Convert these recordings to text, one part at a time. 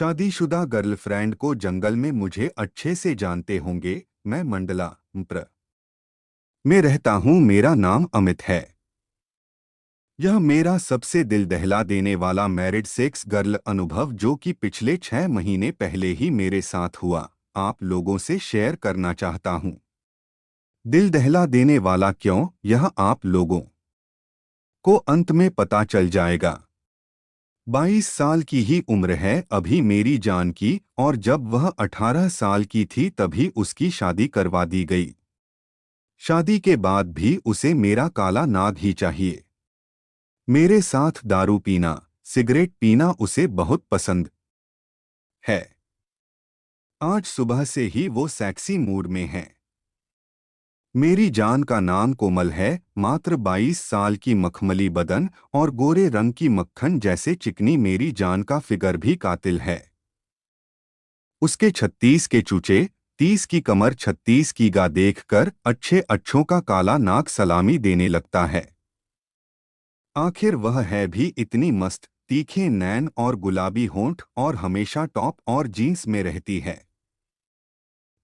शादीशुदा गर्लफ्रेंड को जंगल में मुझे अच्छे से जानते होंगे। मैं मंडला प्र में रहता हूँ। मेरा नाम अमित है। यह मेरा सबसे दिल दहला देने वाला मैरिड सेक्स गर्ल अनुभव जो कि पिछले 6 महीने पहले ही मेरे साथ हुआ, आप लोगों से शेयर करना चाहता हूँ। दिल दहला देने वाला क्यों, यह आप लोगों को अंत में पता चल जाएगा। 22 साल की ही उम्र है अभी मेरी जान की, और जब वह 18 साल की थी तभी उसकी शादी करवा दी गई। शादी के बाद भी उसे मेरा काला नाग ही चाहिए। मेरे साथ दारू पीना, सिगरेट पीना उसे बहुत पसंद है। आज सुबह से ही वो सेक्सी मूड में है। मेरी जान का नाम कोमल है। मात्र 22 साल की मखमली बदन और गोरे रंग की मक्खन जैसे चिकनी मेरी जान का फिगर भी कातिल है। उसके 36 के चूचे, 30 की कमर, 36 की गा देखकर अच्छे अच्छों का काला नाक सलामी देने लगता है। आखिर वह है भी इतनी मस्त, तीखे नैन और गुलाबी होंठ, और हमेशा टॉप और जीन्स में रहती है।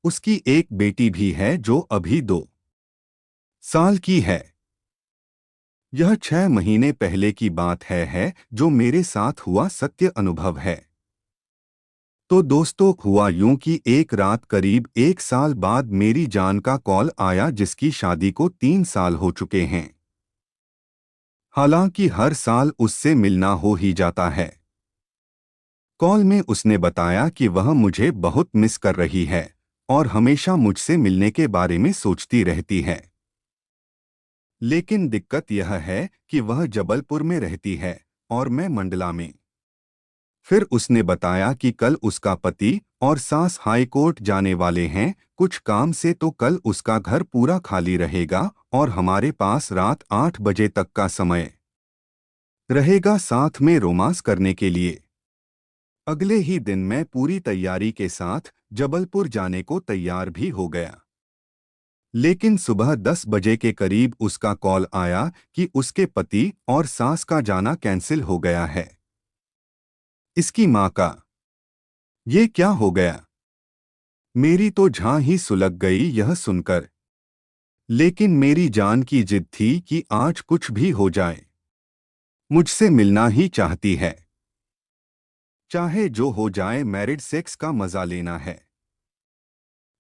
उसकी एक बेटी भी है जो अभी 2 साल की है। यह 6 महीने पहले की बात है जो मेरे साथ हुआ सत्य अनुभव है। तो दोस्तों, हुआ यूं कि एक रात करीब 1 साल बाद मेरी जान का कॉल आया जिसकी शादी को 3 साल हो चुके हैं। हालांकि हर साल उससे मिलना हो ही जाता है। कॉल में उसने बताया कि वह मुझे बहुत मिस कर रही है और हमेशा मुझसे मिलने के बारे में सोचती रहती है। लेकिन दिक्कत यह है कि वह जबलपुर में रहती है और मैं मंडला में। फिर उसने बताया कि कल उसका पति और सास हाई कोर्ट जाने वाले हैं कुछ काम से, तो कल उसका घर पूरा खाली रहेगा और हमारे पास रात 8 बजे तक का समय रहेगा साथ में रोमांस करने के लिए। अगले ही दिन मैं पूरी तैयारी के साथ जबलपुर जाने को तैयार भी हो गया। लेकिन सुबह 10 बजे के करीब उसका कॉल आया कि उसके पति और सास का जाना कैंसिल हो गया है। इसकी माँ का ये क्या हो गया? मेरी तो झां ही सुलग गई यह सुनकर। लेकिन मेरी जान की जिद थी कि आज कुछ भी हो जाए, मुझसे मिलना ही चाहती है। चाहे जो हो जाए, मैरिड सेक्स का मजा लेना है।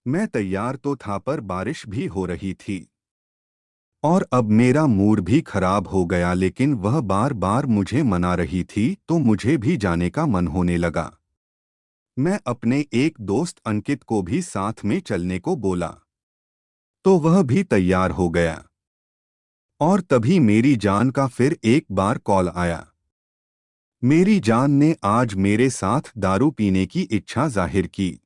मैं तैयार तो था पर बारिश भी हो रही थी और अब मेरा मूड भी खराब हो गया, लेकिन वह बार बार मुझे मना रही थी तो मुझे भी जाने का मन होने लगा। मैं अपने एक दोस्त अंकित को भी साथ में चलने को बोला तो वह भी तैयार हो गया। और तभी मेरी जान का फिर एक बार कॉल आया। मेरी जान ने आज मेरे साथ दारू पीने की इच्छा जाहिर की।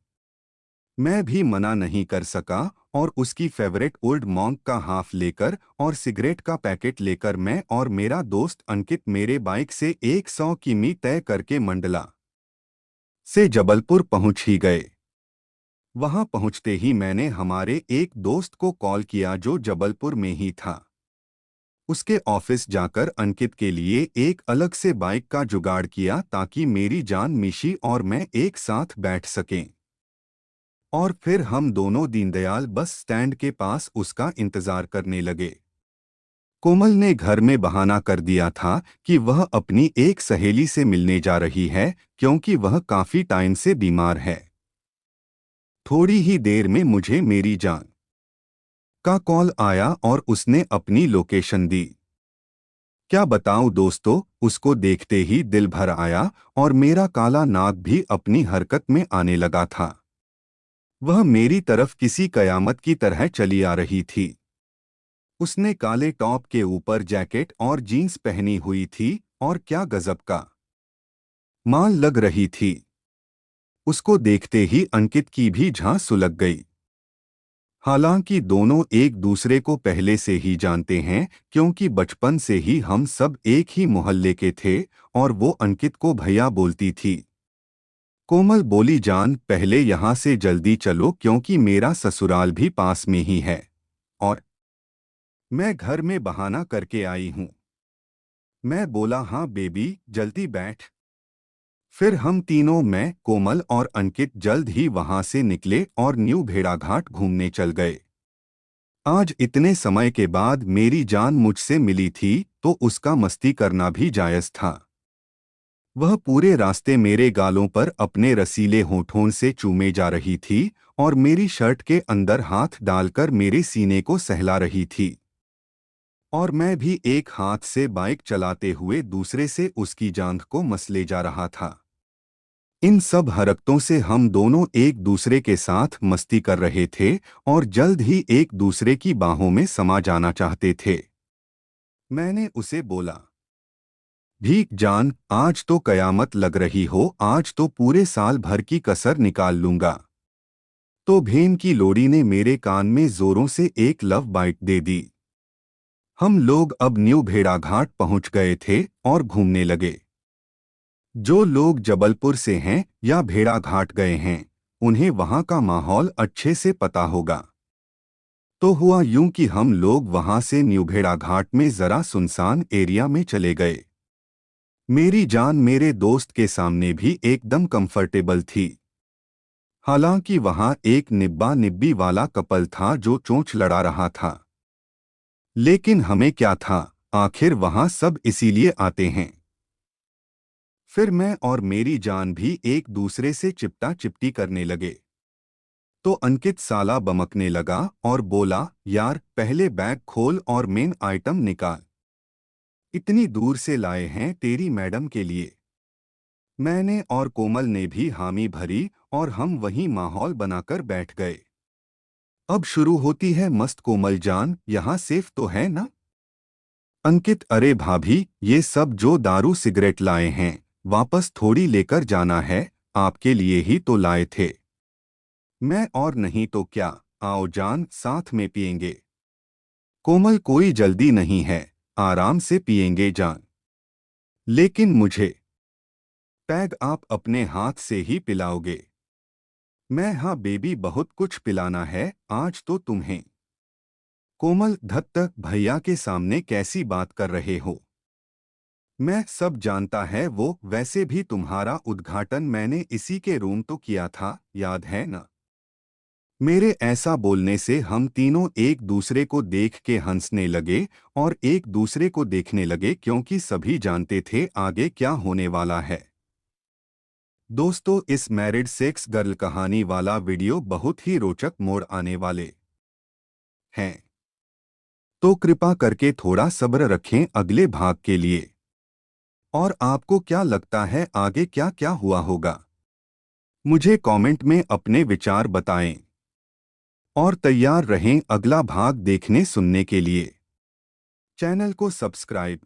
मैं भी मना नहीं कर सका और उसकी फेवरेट ओल्ड मॉन्क का हाफ लेकर और सिगरेट का पैकेट लेकर मैं और मेरा दोस्त अंकित मेरे बाइक से 100 किमी तय करके मंडला से जबलपुर पहुंच ही गए। वहां पहुंचते ही मैंने हमारे एक दोस्त को कॉल किया जो जबलपुर में ही था। उसके ऑफिस जाकर अंकित के लिए एक अलग से बाइक का जुगाड़ किया ताकि मेरी जान, मिशी और मैं एक साथ बैठ सकें। और फिर हम दोनों दीनदयाल बस स्टैंड के पास उसका इंतजार करने लगे। कोमल ने घर में बहाना कर दिया था कि वह अपनी एक सहेली से मिलने जा रही है क्योंकि वह काफी टाइम से बीमार है। थोड़ी ही देर में मुझे मेरी जान का कॉल आया और उसने अपनी लोकेशन दी। क्या बताऊं दोस्तों, उसको देखते ही दिल भर आया और मेरा काला नाग भी अपनी हरकत में आने लगा था। वह मेरी तरफ किसी कयामत की तरह चली आ रही थी। उसने काले टॉप के ऊपर जैकेट और जीन्स पहनी हुई थी और क्या गजब का माल लग रही थी। उसको देखते ही अंकित की भी झां सुलग गई। हालांकि दोनों एक दूसरे को पहले से ही जानते हैं क्योंकि बचपन से ही हम सब एक ही मोहल्ले के थे और वो अंकित को भैया बोलती थी। कोमल बोली, जान पहले यहाँ से जल्दी चलो क्योंकि मेरा ससुराल भी पास में ही है और मैं घर में बहाना करके आई हूँ। मैं बोला, हाँ बेबी जल्दी बैठ। फिर हम तीनों, मैं, कोमल और अंकित, जल्द ही वहां से निकले और न्यू भेड़ाघाट घूमने चल गए। आज इतने समय के बाद मेरी जान मुझसे मिली थी तो उसका मस्ती करना भी जायज था। वह पूरे रास्ते मेरे गालों पर अपने रसीले होठों से चूमे जा रही थी और मेरी शर्ट के अंदर हाथ डालकर मेरे सीने को सहला रही थी। और मैं भी एक हाथ से बाइक चलाते हुए दूसरे से उसकी जांघ को मसले जा रहा था। इन सब हरकतों से हम दोनों एक दूसरे के साथ मस्ती कर रहे थे और जल्द ही एक दूसरे की बाहों में समा जाना चाहते थे। मैंने उसे बोला, भीख जान, आज तो कयामत लग रही हो, आज तो पूरे साल भर की कसर निकाल लूंगा। तो भेन की लोरी ने मेरे कान में जोरों से एक लव बाइट दे दी। हम लोग अब न्यू भेड़ाघाट पहुंच गए थे और घूमने लगे। जो लोग जबलपुर से हैं या भेड़ाघाट गए हैं, उन्हें वहां का माहौल अच्छे से पता होगा। तो हुआ यूं कि हम लोग वहां से न्यू भेड़ाघाट में जरा सुनसान एरिया में चले गए। मेरी जान मेरे दोस्त के सामने भी एकदम कंफर्टेबल थी। हालांकि वहां एक निब्बा निब्बी वाला कपल था जो चोंच लड़ा रहा था। लेकिन हमें क्या था, आखिर वहां सब इसीलिए आते हैं। फिर मैं और मेरी जान भी एक दूसरे से चिपटा चिपटी करने लगे। तो अंकित साला बमकने लगा और बोला, यार पहले बैग खोल और मेन आइटम निकाल। इतनी दूर से लाए हैं तेरी मैडम के लिए। मैंने और कोमल ने भी हामी भरी और हम वहीं माहौल बनाकर बैठ गए। अब शुरू होती है मस्त। कोमल जान, यहाँ सेफ तो है ना? अंकित, अरे भाभी, ये सब जो दारू सिगरेट लाए हैं वापस थोड़ी लेकर जाना है, आपके लिए ही तो लाए थे। मैं, और नहीं तो क्या, आओ जान साथ में पिएंगे। कोमल, कोई जल्दी नहीं है, आराम से पिएंगे जान। लेकिन मुझे पैग आप अपने हाथ से ही पिलाओगे? मैं, हाँ बेबी, बहुत कुछ पिलाना है आज तो तुम्हें। कोमल, धत्त भैया के सामने कैसी बात कर रहे हो? मैं, सब जानता है वो, वैसे भी तुम्हारा उद्घाटन मैंने इसी के रूम तो किया था, याद है ना? मेरे ऐसा बोलने से हम तीनों एक दूसरे को देख के हंसने लगे और एक दूसरे को देखने लगे, क्योंकि सभी जानते थे आगे क्या होने वाला है। दोस्तों, इस मैरिड सेक्स गर्ल कहानी वाला वीडियो बहुत ही रोचक मोड़ आने वाले हैं, तो कृपा करके थोड़ा सब्र रखें अगले भाग के लिए। और आपको क्या लगता है आगे क्या क्या हुआ होगा? मुझे कमेंट में अपने विचार बताएं और तैयार रहें अगला भाग देखने सुनने के लिए। चैनल को सब्सक्राइब